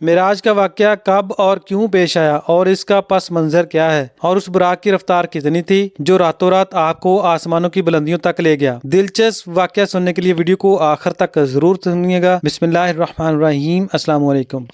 معراج کا واقعہ کب اور کیوں پیش آیا اور اس کا پس منظر کیا ہے، اور اس براق کی رفتار کتنی تھی جو راتوں رات آپ کو آسمانوں کی بلندیوں تک لے گیا۔ دلچسپ واقعہ سننے کے لیے ویڈیو کو آخر تک ضرور سنیے گا۔ بسم اللہ الرحمن الرحیم۔ السلام علیکم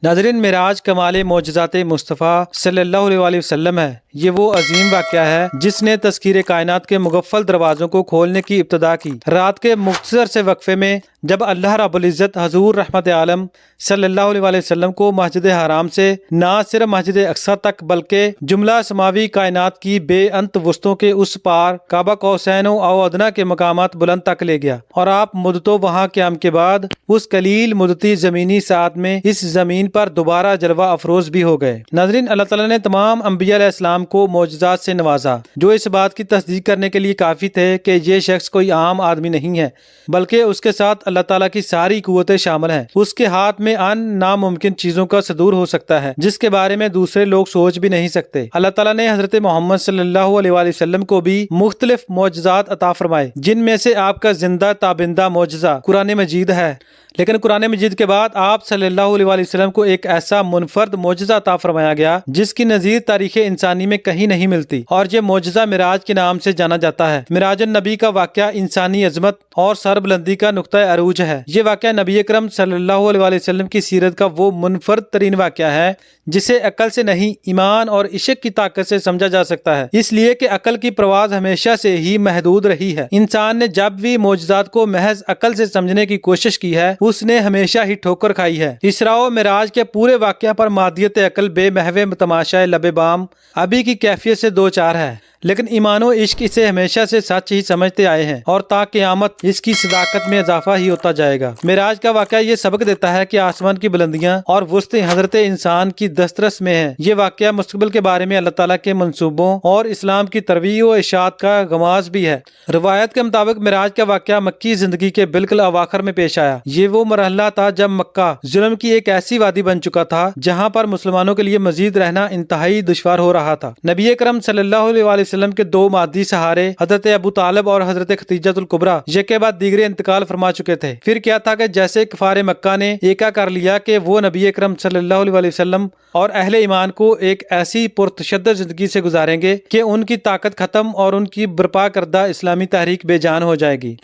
ناظرین، معراج کمال معجزات مصطفیٰ صلی اللہ علیہ وسلم ہے۔ یہ وہ عظیم واقعہ ہے جس نے تذکیر کائنات کے مغفل دروازوں کو کھولنے کی ابتدا کی۔ رات کے مختصر سے وقفے میں جب اللہ رب العزت حضور رحمت عالم صلی اللہ علیہ وسلم کو مسجد حرام سے نہ صرف مسجد اقصی تک بلکہ جملہ سماوی کائنات کی بے انت وسطوں کے اس پار کعبہ قوسین او ادنیٰ کے مقامات بلند تک لے گیا، اور آپ مدتوں وہاں قیام کے بعد اس قلیل مدتی زمینی ساعت میں اس زمین پر دوبارہ جلوہ افروز بھی ہو گئے۔ ناظرین، اللہ تعالیٰ نے تمام انبیاء علیہ السلام کو معجزات سے نوازا جو اس بات کی تصدیق کرنے کے لیے کافی تھے کہ یہ شخص کوئی عام آدمی نہیں ہے، بلکہ اس کے ساتھ اللہ تعالیٰ کی ساری قوتیں شامل ہیں۔ اس کے ہاتھ میں ان ناممکن چیزوں کا صدور ہو سکتا ہے جس کے بارے میں دوسرے لوگ سوچ بھی نہیں سکتے۔ اللہ تعالیٰ نے حضرت محمد صلی اللہ علیہ وسلم کو بھی مختلف معجزات عطا فرمائے، جن میں سے آپ کا زندہ تابندہ معجزہ قرآن مجید ہے۔ لیکن قرآن مجید کے بعد آپ صلی اللہ علیہ وسلم کو ایک ایسا منفرد معجزہ عطا فرمایا گیا جس کی نظیر تاریخ انسانی میں کہیں نہیں ملتی، اور یہ معجزہ معراج کے نام سے جانا جاتا ہے۔ معراج النبی کا واقعہ انسانی عظمت اور سربلندی کا نقطہ عروج ہے۔ یہ واقعہ نبی اکرم صلی اللہ علیہ وسلم کی سیرت کا وہ منفرد ترین واقعہ ہے جسے عقل سے نہیں، ایمان اور عشق کی طاقت سے سمجھا جا سکتا ہے، اس لیے کہ عقل کی پرواز ہمیشہ سے ہی محدود رہی ہے۔ انسان نے جب بھی معجزات کو محض عقل سے سمجھنے کی کوشش کی ہے، اس نے ہمیشہ ہی ٹھوکر کھائی ہے۔ اسراء و معراج کے پورے واقعہ پر مادیت عقل بے محو تماشائے لب بام ابھی کی کیفیت سے دو چار ہے، لیکن ایمان و عشق اسے ہمیشہ سے سچ ہی سمجھتے آئے ہیں، اور تا قیامت اس کی صداقت میں اضافہ ہی ہوتا جائے گا۔ معراج کا واقعہ یہ سبق دیتا ہے کہ آسمان کی بلندیاں اور وسطیں حضرت انسان کی دسترس میں ہیں۔ یہ واقعہ مستقبل کے بارے میں اللہ تعالیٰ کے منصوبوں اور اسلام کی ترویج و اشاعت کا غماز بھی ہے۔ روایت کے مطابق معراج کا واقعہ مکی زندگی کے بالکل اواخر میں پیش آیا۔ یہ وہ مرحلہ تھا جب مکہ ظلم کی ایک ایسی وادی بن چکا تھا جہاں پر مسلمانوں کے لیے مزید رہنا انتہائی دشوار ہو رہا تھا۔ نبی اکرم صلی اللہ علیہ وسلم کے دو مادی سہارے حضرت ابو طالب اور حضرت خدیجہ الکبریٰ یک کے بعد دیگرے انتقال فرما چکے تھے۔ پھر کیا تھا کہ جیسے کفار مکہ نے ایکا کر لیا کہ وہ نبی اکرم صلی اللہ علیہ وسلم اور اہل ایمان کو ایک ایسی پرتشدد زندگی سے گزاریں گے کہ ان کی طاقت ختم اور ان کی برپا کردہ اسلامی تحریک بے جان ہو جائے گی۔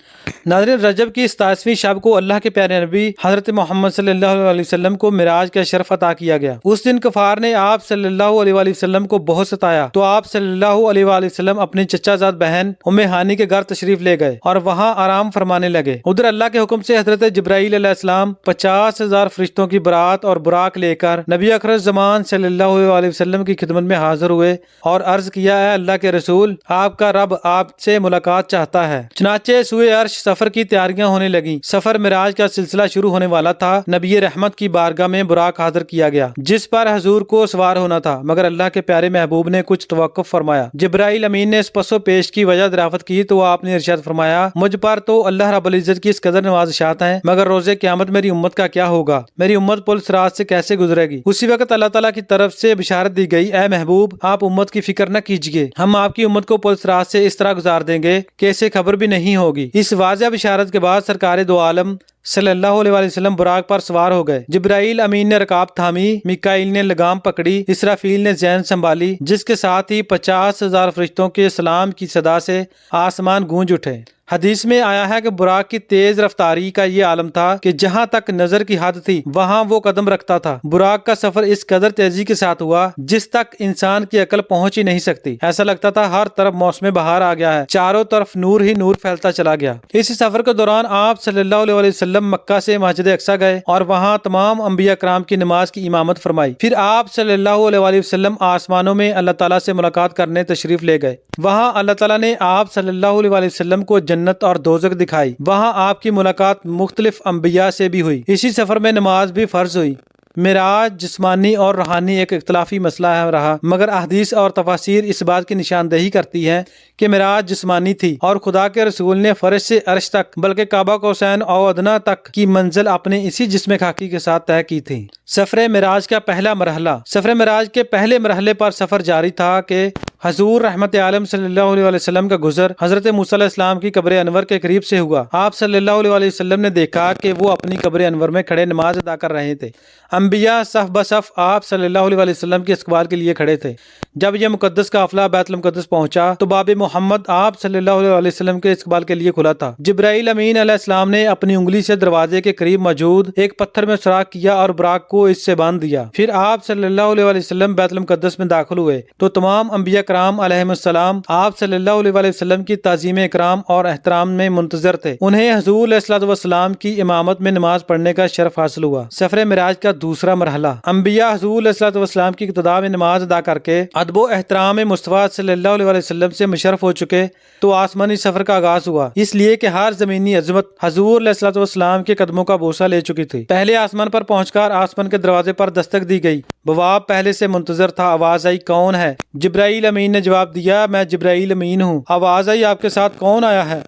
ناظرین، رجب کی 27ویں شب کو اللہ کے پیارے نبی حضرت محمد صلی اللہ علیہ وسلم کو معراج کا شرف عطا کیا گیا۔ اس دن کفار نے آپ صلی اللہ علیہ وسلم کو بہت ستایا، تو آپ صلی اللہ علیہ وسلم اپنی چچا زاد بہن ام ہانی کے گھر تشریف لے گئے اور وہاں آرام فرمانے لگے۔ ادھر اللہ کے حکم سے حضرت جبرائیل علیہ السلام 50,000 فرشتوں کی برات اور براق لے کر نبی اخر زمان صلی اللہ علیہ وسلم کی خدمت میں حاضر ہوئے اور عرض کیا، اے اللہ کے رسول، آپ کا رب آپ سے ملاقات چاہتا ہے۔ چنانچہ سوئے عرش سفر کی تیاریاں ہونے لگیں۔ سفر معراج کا سلسلہ شروع ہونے والا تھا۔ نبی رحمت کی بارگاہ میں براق حاضر کیا گیا جس پر حضور کو سوار ہونا تھا، مگر اللہ کے پیارے محبوب نے کچھ توقف فرمایا۔ جبرائیل امین نے اس پس و پیش کی وجہ دریافت کی تو آپ نے ارشاد فرمایا، مجھ پر تو اللہ رب العزت کی اس قدر نوازشات ہیں، مگر روز قیامت میری امت کا کیا ہوگا؟ میری امت پل صراط سے کیسے گزرے گی؟ اسی وقت اللہ تعالیٰ کی طرف سے بشارت دی گئی، اے محبوب، آپ امت کی فکر نہ کیجیے، ہم آپ کی امت کو پل صراط سے اس طرح گزار دیں گے کہ اسے خبر بھی نہیں ہوگی۔ اس واضح بشارت کے بعد سرکار دو عالم صلی اللہ علیہ وسلم براق پر سوار ہو گئے۔ جبرائیل امین نے رکاب تھامی، میکائیل نے لگام پکڑی، اسرافیل نے زین سنبھالی، جس کے ساتھ ہی 50,000 فرشتوں کے سلام کی صدا سے آسمان گونج اٹھے۔ حدیث میں آیا ہے کہ براق کی تیز رفتاری کا یہ عالم تھا کہ جہاں تک نظر کی حد تھی وہاں وہ قدم رکھتا تھا۔ براق کا سفر اس قدر تیزی کے ساتھ ہوا جس تک انسان کی عقل پہنچ ہی نہیں سکتی۔ ایسا لگتا تھا ہر طرف موسم بہار آ گیا ہے، چاروں طرف نور ہی نور پھیلتا چلا گیا۔ اس سفر کے دوران آپ صلی اللہ علیہ وسلم مکہ سے مسجد اقصی گئے اور وہاں تمام انبیاء کرام کی نماز کی امامت فرمائی۔ پھر آپ صلی اللہ علیہ وسلم آسمانوں میں اللہ تعالیٰ سے ملاقات کرنے تشریف لے گئے۔ وہاں اللہ تعالیٰ نے آپ صلی اللہ علیہ وسلم کو جنت اور دوزخ دکھائی۔ وہاں آپ کی ملاقات مختلف انبیاء سے بھی ہوئی۔ اسی سفر میں نماز بھی فرض ہوئی۔ معراج جسمانی اور روحانی ایک اختلافی مسئلہ رہا، مگر احادیث اور تفاسیر اس بات کی نشاندہی کرتی ہے کہ معراج جسمانی تھی اور خدا کے رسول نے فرش سے عرش تک بلکہ کعبہ قوسین او ادنیٰ تک کی منزل اپنے اسی جسم خاکی کے ساتھ طے کی تھی۔ سفر معراج کا پہلا مرحلہ۔ سفر معراج کے پہلے مرحلے پر سفر جاری تھا کہ حضور رحمت عالم صلی اللہ علیہ وسلم کا گزر حضرت موسیٰ علیہ السلام کی قبر انور کے قریب سے ہوا۔ آپ صلی اللہ علیہ وسلم نے دیکھا کہ وہ اپنی قبر انور میں کھڑے نماز ادا کر رہے تھے۔ انبیاء صف بصف آپ صلی اللہ علیہ وسلم کے استقبال کے لیے کھڑے تھے۔ جب یہ مقدس قافلہ بیت المقدس پہنچا تو باب محمد آپ صلی اللہ علیہ وسلم کے استقبال کے لیے کھلا تھا۔ جبرائیل امین علیہ السلام نے اپنی انگلی سے دروازے کے قریب موجود ایک پتھر میں سوراخ کیا اور براق کو اس سے باندھ دیا۔ پھر آپ صلی اللہ علیہ وسلم بیت المقدس میں داخل ہوئے تو تمام انبیاء کرام علیہم السلام آپ صلی اللہ علیہ وسلم کی تعظیم اکرام اور احترام میں منتظر تھے۔ انہیں حضور علیہ الصلوۃ والسلام کی امامت میں نماز پڑھنے کا شرف حاصل ہوا۔ سفر معراج کا دوسرا مرحلہ۔ انبیاء حضور علیہ الصلوۃ والسلام کی اقتداء میں نماز ادا کر کے ادب و احترام مصطفیٰ صلی اللہ علیہ وسلم سے مشرف ہو چکے تو آسمانی سفر کا آغاز ہوا، اس لیے کہ ہر زمینی عظمت حضور علیہ الصلوۃ والسلام کے قدموں کا بوسہ لے چکی تھی۔ پہلے آسمان پر پہنچ کر آسمان کے دروازے پر دستک دی گئی۔ بواب پہلے سے منتظر تھا۔ آواز آئی، کون ہے؟ جبرائیل امین نے جواب دیا، میں جبرائیل امین ہوں۔ آواز آئی، آپ کے ساتھ کون آیا ہے؟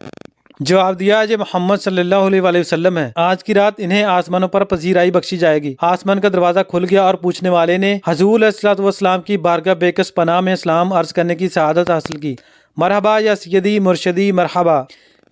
جواب دیا، یہ محمد صلی اللہ علیہ وسلم ہے۔ آج کی رات انہیں آسمانوں پر پذیرائی بخشی جائے گی۔ آسمان کا دروازہ کھل گیا اور پوچھنے والے نے حضور علیہ الصلوۃ والسلام کی بارگاہ بے کس پناہ میں سلام عرض کرنے کی سعادت حاصل کی۔ مرحبا یا سیدی مرشدی، مرحبا۔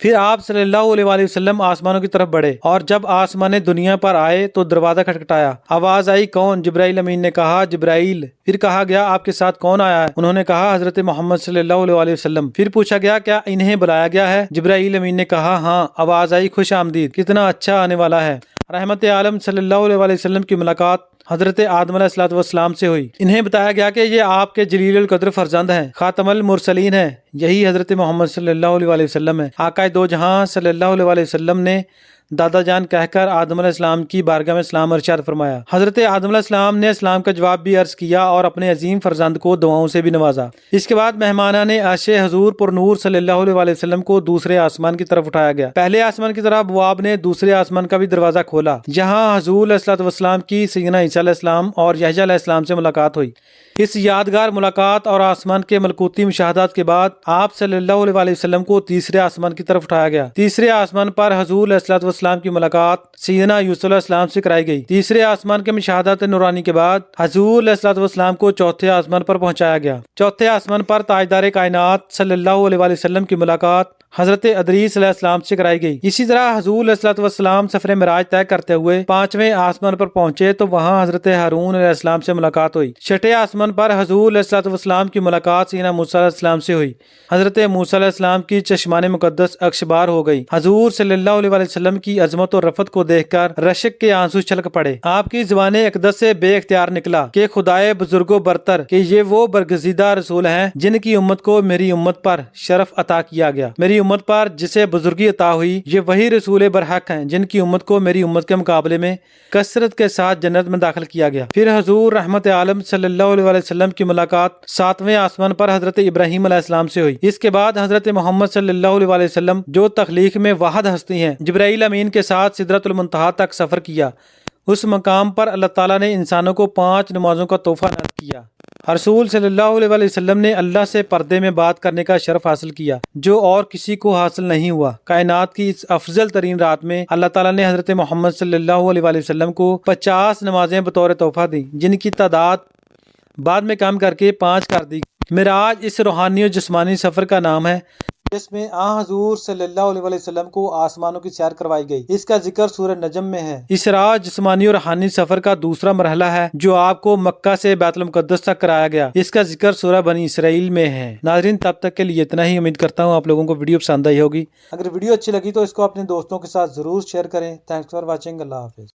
پھر آپ صلی اللہ علیہ وسلم آسمانوں کی طرف بڑھے اور جب آسمان دنیا پر آئے تو دروازہ کھٹکھٹایا۔ آواز آئی، کون؟ جبرائیل امین نے کہا، جبرائیل۔ پھر کہا گیا، آپ کے ساتھ کون آیا ہے؟ انہوں نے کہا، حضرت محمد صلی اللہ علیہ وسلم۔ پھر پوچھا گیا، کیا انہیں بلایا گیا ہے؟ جبرائیل امین نے کہا، ہاں۔ آواز آئی، خوش آمدید، کتنا اچھا آنے والا ہے۔ رحمت عالم صلی اللہ علیہ وسلم کی ملاقات حضرت آدم علیہ الصلوۃ والسلام سے ہوئی۔ انہیں بتایا گیا کہ یہ آپ کے جلیل القدر فرزند ہیں، خاتم المرسلین ہیں، یہی حضرت محمد صلی اللہ علیہ وسلم ہے۔ آقا دو جہاں صلی اللہ علیہ وسلم نے دادا جان کہہ کر آدم علیہ السلام کی بارگاہ میں سلام ارشاد فرمایا۔ حضرت آدم علیہ السلام نے اسلام کا جواب بھی عرض کیا اور اپنے عظیم فرزند کو دعاؤں سے بھی نوازا۔ اس کے بعد مہمانان عرش حضور پر نور صلی اللہ علیہ وسلم کو دوسرے آسمان کی طرف اٹھایا گیا۔ پہلے آسمان کی طرف بواب نے دوسرے آسمان کا بھی دروازہ کھولا، جہاں حضور علیہ الصلوۃ والسلام کی سیدنا عیسیٰ علیہ السلام اور یحییٰ علیہ السلام سے ملاقات ہوئی۔ اس یادگار ملاقات اور آسمان کے ملکوتی مشاہدات کے بعد آپ صلی اللہ علیہ وسلم کو تیسرے آسمان کی طرف اٹھایا گیا۔ تیسرے آسمان پر حضور علیہ الصلوۃ والسلام کی ملاقات سیدنا یوسف علیہ السلام سے کرائی گئی۔ تیسرے آسمان کے مشاہدات نورانی کے بعد حضور علیہ الصلوۃ والسلام کو چوتھے آسمان پر پہنچایا گیا۔ چوتھے آسمان پر تاجدار کائنات صلی اللہ علیہ وسلم کی ملاقات حضرت ادریس علیہ السلام سے کرائی گئی۔ اسی طرح حضور علیہ الصلوۃ والسلام سفر معراج طے کرتے ہوئے پانچویں آسمان پر پہنچے تو وہاں حضرت ہارون علیہ السلام سے ملاقات ہوئی۔ چھٹے آسمان پر حضور علیہ الصلوۃ والسلام کی ملاقات سیدنا موسیٰ علیہ السلام سے ہوئی۔ حضرت موسیٰ علیہ السلام کی چشمان مقدس اکشبار ہو گئی۔ حضور صلی اللہ علیہ وسلم کی عظمت اور رفعت کو دیکھ کر رشک کے آنسو چھلک پڑے۔ آپ کی زبان اقدس سے بے اختیار نکلا کہ خدائے بزرگ و برتر کہ یہ وہ برگزیدہ رسول ہیں جن کی امت کو میری امت پر شرف عطا کیا گیا۔ میری امت پر جسے بزرگی عطا ہوئی یہ وہی رسول برحق ہیں جن کی امت کو میری امت کے مقابلے میں کثرت کے ساتھ جنت میں داخل کیا گیا۔ پھر حضور رحمت عالم صلی اللہ علیہ وسلم کی ملاقات ساتویں آسمان پر حضرت ابراہیم علیہ السلام سے ہوئی۔ اس کے بعد حضرت محمد صلی اللہ علیہ وسلم جو تخلیق میں واحد ہستی ہیں جبرائیل امین کے ساتھ سدرۃ المنتہا تک سفر کیا۔ اس مقام پر اللہ تعالیٰ نے انسانوں کو 5 نمازوں کا تحفہ عنایت کیا۔ رسول صلی اللہ علیہ وسلم نے اللہ سے پردے میں بات کرنے کا شرف حاصل کیا جو اور کسی کو حاصل نہیں ہوا۔ کائنات کی اس افضل ترین رات میں اللہ تعالیٰ نے حضرت محمد صلی اللہ علیہ وسلم کو 50 نمازیں بطور تحفہ دیں جن کی تعداد بعد میں کم کر کے 5 کر دی۔ معراج اس روحانی اور جسمانی سفر کا نام ہے جس میں حضور صلی اللہ علیہ وسلم کو آسمانوں کی سیر کروائی گئی۔ اس کا ذکر سورہ نجم میں ہے۔ اسراء جسمانی اور روحانی سفر کا دوسرا مرحلہ ہے جو آپ کو مکہ سے بیت المقدس تک کرایا گیا۔ اس کا ذکر سورہ بنی اسرائیل میں ہے۔ ناظرین، تب تک کے لیے اتنا ہی۔ امید کرتا ہوں آپ لوگوں کو ویڈیو پسند آئی ہوگی۔ اگر ویڈیو اچھی لگی تو اس کو اپنے دوستوں کے ساتھ ضرور شیئر کریں۔ Thanks for watching. اللہ حافظ۔